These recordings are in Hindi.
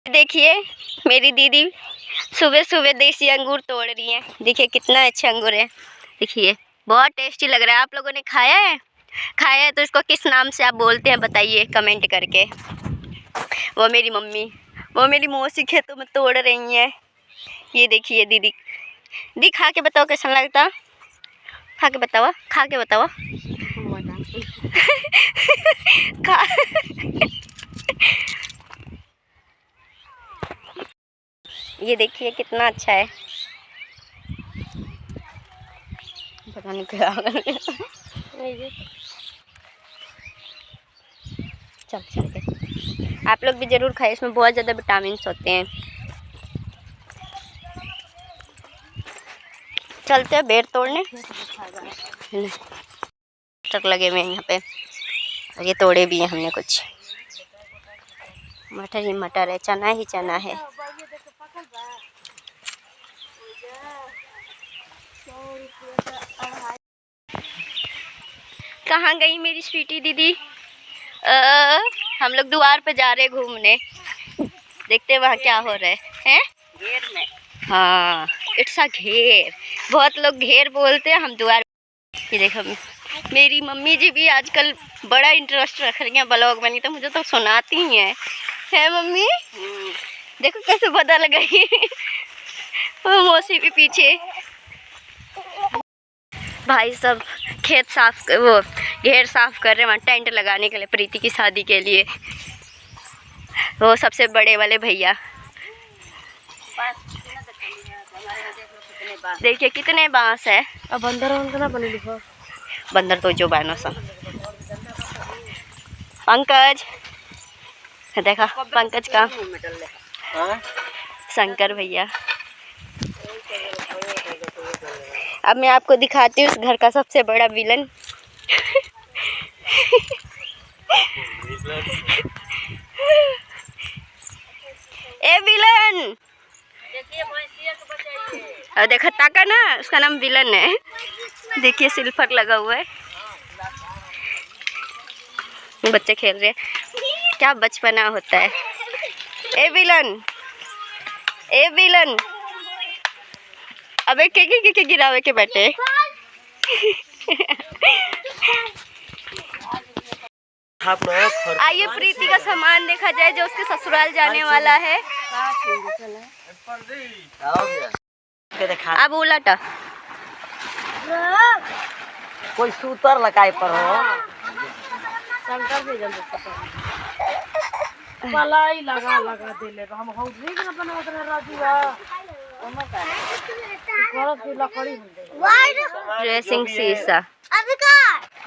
देखिए मेरी दीदी सुबह सुबह देसी अंगूर तोड़ रही है। देखिए कितना अच्छा अंगूर है। देखिए बहुत टेस्टी लग रहा है। आप लोगों ने खाया है? खाया है तो इसको किस नाम से आप बोलते हैं बताइए कमेंट करके। वो मेरी मम्मी, वो मेरी मौसी खेतों में तोड़ रही हैं। ये देखिए दीदी, दी खा के बताओ कैसा लगता। खा के बताओ, खा के बताओ। खा ये देखिए कितना अच्छा है। पता नहीं क्या चल आप लोग भी ज़रूर खाएं, इसमें बहुत ज़्यादा विटामिन होते हैं। चलते हैं बेर तोड़ने। ट्रक लगे हुए हैं यहाँ पे, ये तोड़े भी हैं हमने कुछ। मटर ही मटर है, चना ही चना है। कहाँ गई मेरी स्वीटी दीदी? हम लोग द्वार पे जा रहे घूमने, देखते हैं वहाँ क्या हो रहा है घेर में। हाँ इट्स अ घेर, बहुत लोग घेर बोलते हैं, हम द्वार। ये देखो मेरी मम्मी जी भी आजकल बड़ा इंटरेस्ट रख रही हैं ब्लॉग बनी, तो मुझे तो सुनाती ही है मम्मी। देखो कैसे बदल गई। वो मौसी भी पीछे। भाई सब खेत साफ, वो घेर साफ कर रहे हैं वहाँ टेंट लगाने के लिए, प्रीति की शादी के लिए। वो सबसे बड़े वाले भैया देखिए कितने बांस है। अब बंदर तो जो बानो सा। पंकज देखा, पंकज का शंकर भैया। अब मैं आपको दिखाती हूँ उस घर का सबसे बड़ा विलन। ए विलन, अब देखा ताका ना, उसका नाम विलन है। देखिए सिल्फर लगा हुआ है। बच्चे खेल रहे हैं, क्या बचपना होता है। ए विलन, ए विलन, अबे के गिरावे के बैठे। आइए प्रीति का सामान देखा जाए जो उसके ससुराल जाने वाला है। अब उलट कोई सूतर लगाए पर हो पलाई लगा देले तो हम हो ठीक ना बना उतना राजूआ लकड़ी ड्रेसिंग शीशा। अभी का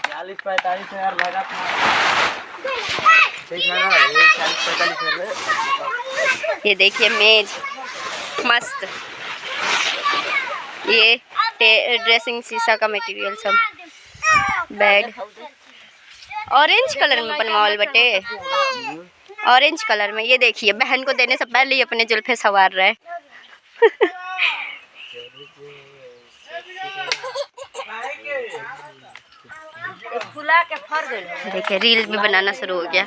40-45 हजार लगा था। ये देखिए मेज मस्त। ये ड्रेसिंग शीशा का मटेरियल सब। बेड ऑरेंज कलर में बनवाल बटे, ऑरेंज कलर में। ये देखिए बहन को देने से पहले ही अपने जुल्फे सवार रहे। देखिए रील भी बनाना शुरू हो गया।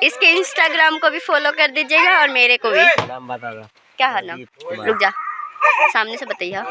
इसके इंस्टाग्राम को भी फॉलो कर दीजिएगा और मेरे को भी। नाम बता दो क्या है नाम, रुक जा सामने से बताइए।